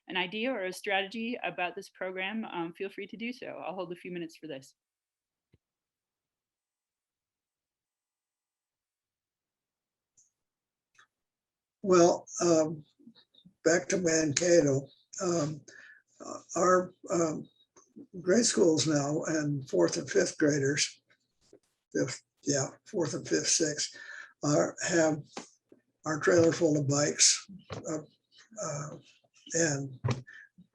an idea or a strategy about this program, feel free to do so. I'll hold a few minutes for this. Well, back to Mankato. Our grade schools now and 4th and 5th graders, 4th and 5th, 6th, have our trailer full of bikes. And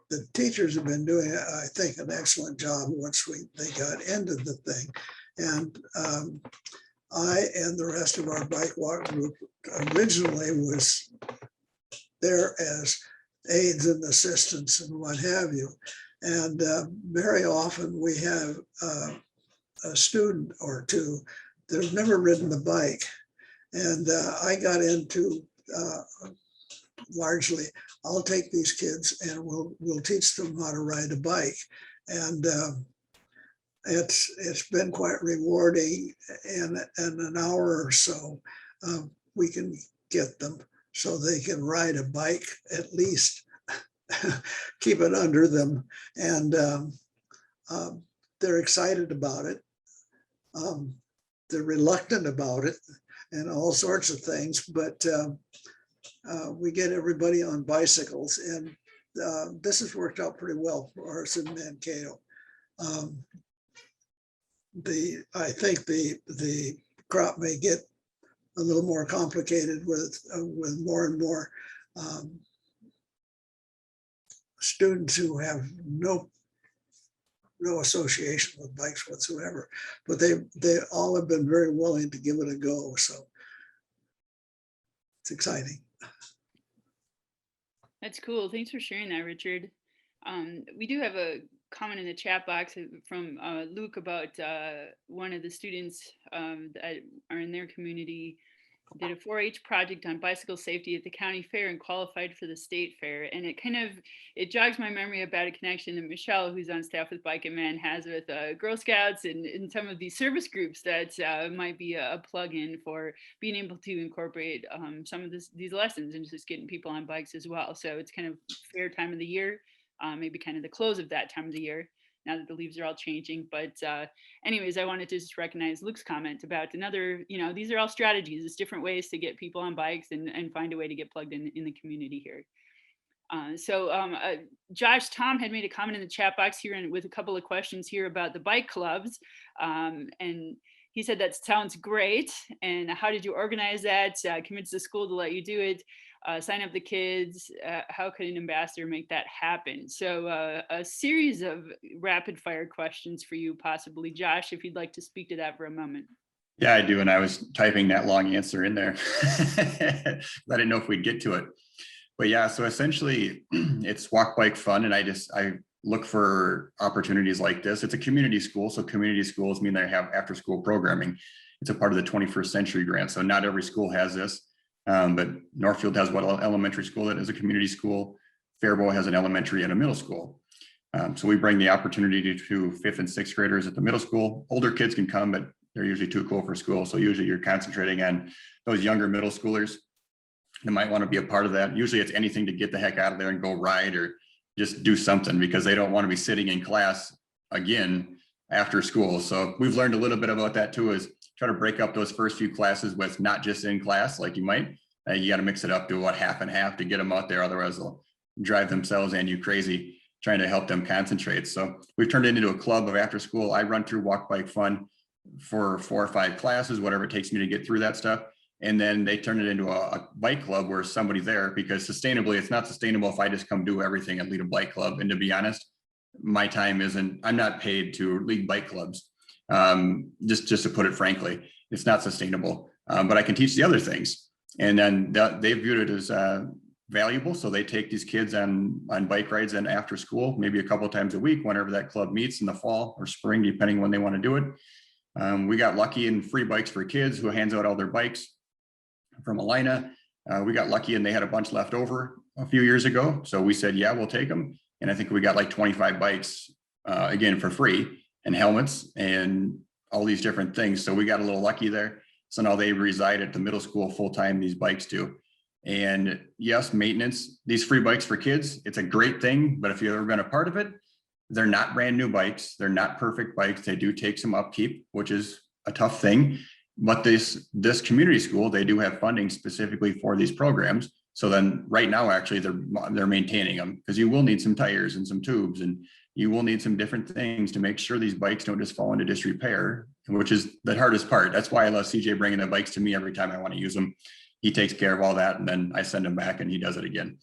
the teachers have been doing, I think, an excellent job once they got into the thing. And I and the rest of our bike walk group originally was there as aides and assistants and what have you. And very often we have a student or two that have never ridden the bike. And I got into largely, I'll take these kids and we'll teach them how to ride a bike. And it's been quite rewarding. In an hour or so, we can get them so they can ride a bike, at least keep it under them. And they're excited about it. They're reluctant about it and all sorts of things, but we get everybody on bicycles, and this has worked out pretty well for us in Mankato. I think the crop may get a little more complicated with more and more students who have no association with bikes whatsoever, but they all have been very willing to give it a go. So it's exciting. That's cool. Thanks for sharing that, Richard. We do have a comment in the chat box from Luke about one of the students that are in their community did a 4-H project on bicycle safety at the county fair and qualified for the state fair. And it jogs my memory about a connection that Michelle, who's on staff with BikeMN, has with Girl Scouts and some of these service groups that might be a plug-in for being able to incorporate some of these lessons and just getting people on bikes as well. So it's kind of fair time of the year, maybe kind of the close of that time of the year, now that the leaves are all changing. But anyways, I wanted to just recognize Luke's comment about another, these are all strategies. It's different ways to get people on bikes and find a way to get plugged in the community here. Josh, Tom had made a comment in the chat box here and with a couple of questions here about the bike clubs. And he said, that sounds great. And how did you organize that? Convince the school to let you do it? Sign up the kids. How could an ambassador make that happen? So a series of rapid fire questions for you, possibly, Josh, if you'd like to speak to that for a moment. Yeah, I do. And I was typing that long answer in there. I didn't know if we'd get to it. But yeah, so essentially it's Walk Bike Fun. And I look for opportunities like this. It's a community school. So community schools mean they have after school programming. It's a part of the 21st Century Grant. So not every school has this. But Northfield has one elementary school that is a community school. Fairbault has an elementary and a middle school. So we bring the opportunity to 5th and 6th graders at the middle school. Older kids can come, but they're usually too cool for school. So usually you're concentrating on those younger middle schoolers that might want to be a part of that. Usually it's anything to get the heck out of there and go ride or just do something, because they don't want to be sitting in class again after school. So we've learned a little bit about that too, is try to break up those first few classes with not just in class like you might. You got to mix it up to half and half to get them out there. Otherwise they'll drive themselves and you crazy trying to help them concentrate. So we've turned it into a club of after school. I run through Walk Bike Fun for 4 or 5 classes, whatever it takes me to get through that stuff. And then they turn it into a bike club where somebody's there, because sustainably, it's not sustainable if I just come do everything and lead a bike club. And to be honest, my time I'm not paid to lead bike clubs. Just to put it frankly, it's not sustainable, but I can teach the other things. And then they viewed it as valuable. So they take these kids on bike rides and after school, maybe a couple of times a week, whenever that club meets in the fall or spring, depending when they want to do it. We got lucky and free bikes for kids who hands out all their bikes from Alina. We got lucky and they had a bunch left over a few years ago. So we said, yeah, we'll take them. And I think we got like 25 bikes again for free, and helmets and all these different things. So we got a little lucky there. So now they reside at the middle school full-time, these bikes do. And yes, maintenance, these free bikes for kids, it's a great thing. But if you've ever been a part of it, they're not brand new bikes. They're not perfect bikes. They do take some upkeep, which is a tough thing. But this community school, they do have funding specifically for these programs. So then right now, actually, they're maintaining them, because you will need some tires and some tubes, and you will need some different things to make sure these bikes don't just fall into disrepair, which is the hardest part. That's why I love CJ bringing the bikes to me every time I want to use them. He takes care of all that, and then I send them back and he does it again.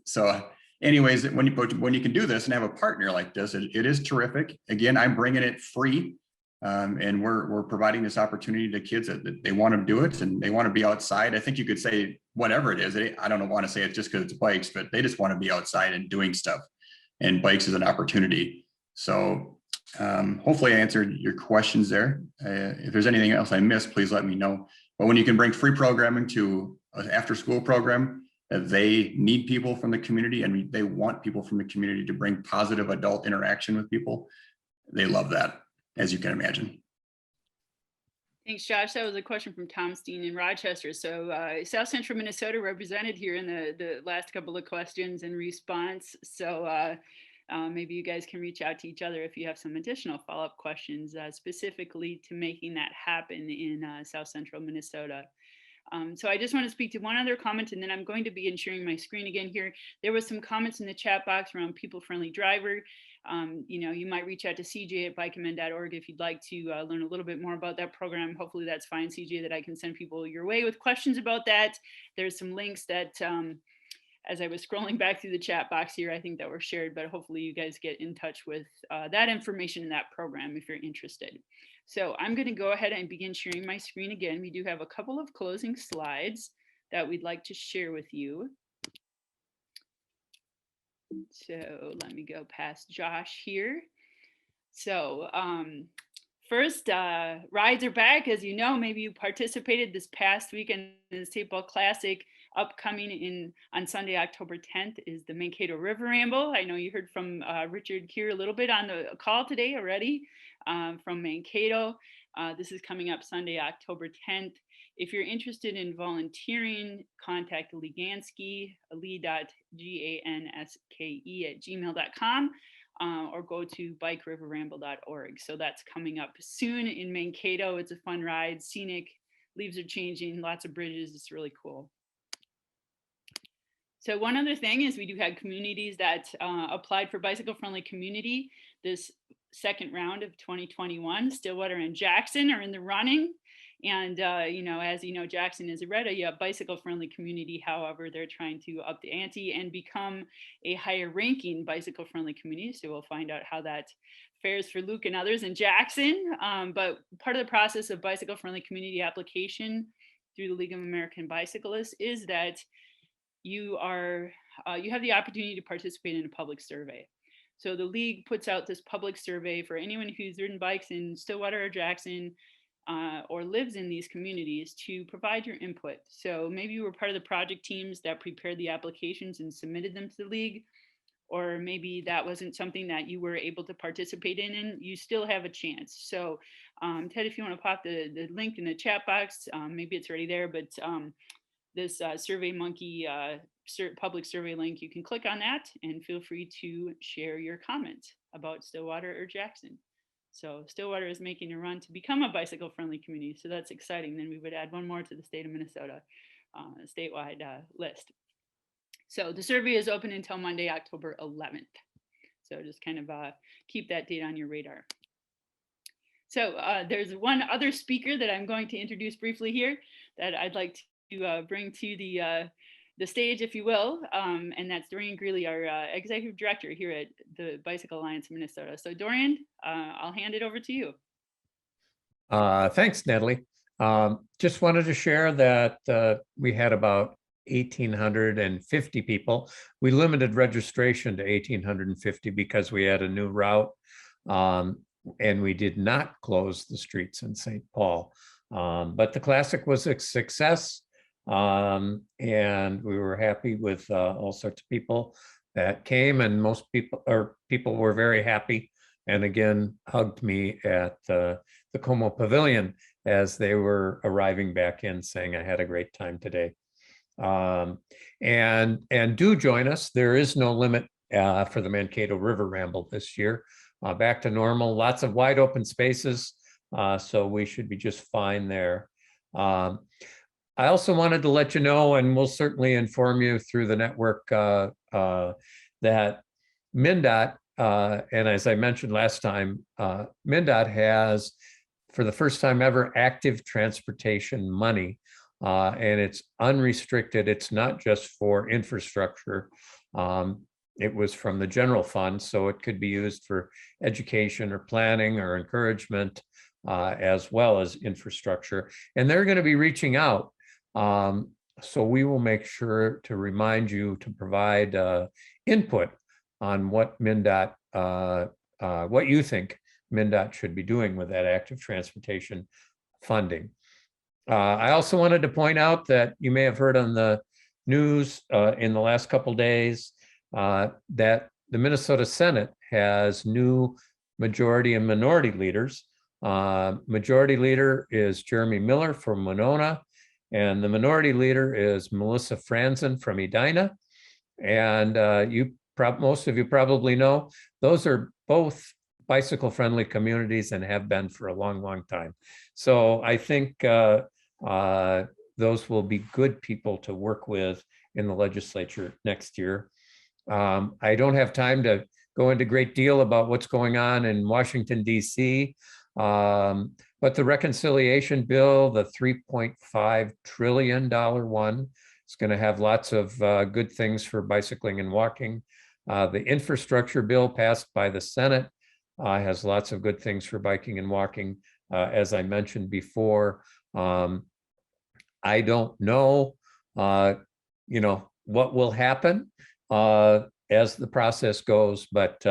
So anyways, when you can do this and have a partner like this, it is terrific. Again, I'm bringing it free. And we're providing this opportunity to kids that they want to do it and they want to be outside. I think you could say whatever it is. I don't want to say it's just because it's bikes, but they just want to be outside and doing stuff. And bikes is an opportunity. So hopefully I answered your questions there. If there's anything else I missed, please let me know. But when you can bring free programming to an after school program, they need people from the community and they want people from the community to bring positive adult interaction with people. they love that, as you can imagine. Thanks, Josh. That was a question from Tom Steen in Rochester. So South Central Minnesota represented here in the last couple of questions and response. So maybe you guys can reach out to each other if you have some additional follow-up questions specifically to making that happen in South Central Minnesota. So I just want to speak to one other comment, and then I'm going to begin sharing my screen again here. There was some comments in the chat box around people-friendly driver. You might reach out to CJ at BikeMN.org if you'd like to learn a little bit more about that program. Hopefully that's fine, CJ, that I can send people your way with questions about that. There's some links that, as I was scrolling back through the chat box here, I think that were shared, but hopefully you guys get in touch with that information in that program if you're interested. So I'm going to go ahead and begin sharing my screen again. We do have a couple of closing slides that we'd like to share with you. So let me go past Josh here. So first, rides are back. As you know, maybe you participated this past weekend in the Statewide Classic. Upcoming on Sunday, October 10th is the Mankato River Ramble. I know you heard from Richard here a little bit on the call today already from Mankato. This is coming up Sunday, October 10th. If you're interested in volunteering, contact Lee Gansky, lee.ganske@gmail.com, or go to bikeriverramble.org. So that's coming up soon in Mankato. It's a fun ride, scenic, leaves are changing, lots of bridges. It's really cool. So one other thing is we do have communities that applied for Bicycle Friendly Community this second round of 2021. Stillwater and Jackson are in the running. And, as you know, Jackson is already a bicycle friendly community. However, they're trying to up the ante and become a higher ranking bicycle friendly community. So we'll find out how that fares for Luke and others in Jackson. But part of the process of bicycle friendly community application through the League of American Bicyclists is that you have the opportunity to participate in a public survey. So the league puts out this public survey for anyone who's ridden bikes in Stillwater or Jackson or lives in these communities to provide your input. So maybe you were part of the project teams that prepared the applications and submitted them to the league, or maybe that wasn't something that you were able to participate in and you still have a chance. So Ted, if you want to pop the link in the chat box, maybe it's already there, but this SurveyMonkey public survey link, you can click on that and feel free to share your comment about Stillwater or Jackson. So Stillwater is making a run to become a bicycle friendly community. So that's exciting. Then we would add one more to the state of Minnesota statewide list. So the survey is open until Monday, October 11th. So just kind of keep that date on your radar. So there's one other speaker that I'm going to introduce briefly here that I'd like to bring to the stage, if you will, and that's Dorian Greeley, our executive director here at the Bicycle Alliance of Minnesota. So Dorian, I'll hand it over to you. Thanks, Natalie. Just wanted to share that we had about 1,850 people. We limited registration to 1,850 because we had a new route, and we did not close the streets in St. Paul. But the Classic was a success. And we were happy with all sorts of people that came, and most people were very happy, and again hugged me at the Como Pavilion as they were arriving back in, saying I had a great time today. And do join us. There is no limit for the Mankato River Ramble this year. Back to normal, lots of wide open spaces, so we should be just fine there. I also wanted to let you know, and we'll certainly inform you through the network, that MnDOT, and as I mentioned last time, MnDOT has, for the first time ever, active transportation money, and it's unrestricted. It's not just for infrastructure. It was from the general fund, so it could be used for education or planning or encouragement, as well as infrastructure. And they're going to be reaching out. So we will make sure to remind you to provide input on what MnDOT, what you think MnDOT should be doing with that active transportation funding. I also wanted to point out that you may have heard on the news in the last couple of days that the Minnesota Senate has new majority and minority leaders. Majority leader is Jeremy Miller from Winona, and the minority leader is Melissa Franzen from Edina. And most of you probably know, those are both bicycle-friendly communities and have been for a long, long time. So I think those will be good people to work with in the legislature next year. I don't have time to go into a great deal about what's going on in Washington, D.C., but the reconciliation bill, the $3.5 trillion one, is going to have lots of good things for bicycling and walking. The infrastructure bill passed by the Senate has lots of good things for biking and walking. As I mentioned before, I don't know, what will happen as the process goes, but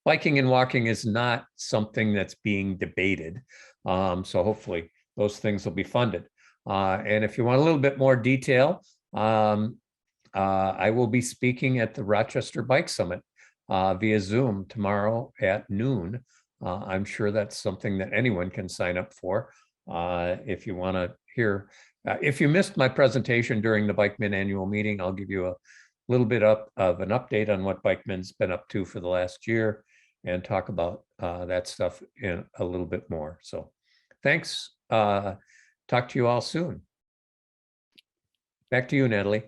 biking and walking is not something that's being debated. So hopefully those things will be funded. And if you want a little bit more detail, I will be speaking at the Rochester Bike Summit via Zoom tomorrow at noon. I'm sure that's something that anyone can sign up for if you want to hear. If you missed my presentation during the BikeMN annual meeting, I'll give you a little bit of an update on what BikeMN's been up to for the last year and talk about that stuff in a little bit more. So thanks. Talk to you all soon. Back to you, Natalie.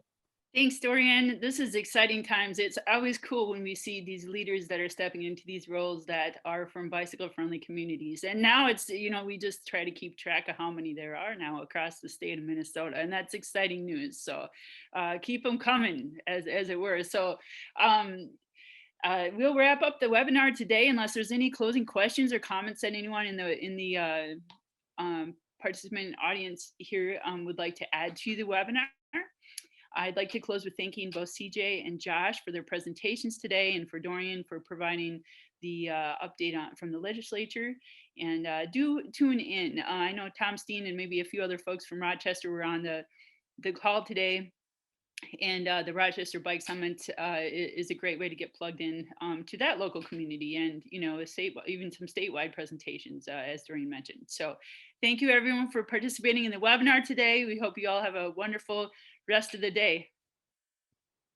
Thanks, Dorian. This is exciting times. It's always cool when we see these leaders that are stepping into these roles that are from bicycle-friendly communities. And now it's, we just try to keep track of how many there are now across the state of Minnesota. And that's exciting news. So keep them coming, as it were. So we'll wrap up the webinar today unless there's any closing questions or comments that anyone in the participant audience here would like to add to the webinar. I'd like to close with thanking both CJ and Josh for their presentations today, and for Dorian for providing the update from the legislature. And do tune in. I know Tom Steen and maybe a few other folks from Rochester were on the call today. And the Rochester Bike Summit is a great way to get plugged in to that local community, and even some statewide presentations, as Dorian mentioned. So thank you everyone for participating in the webinar today. We hope you all have a wonderful rest of the day.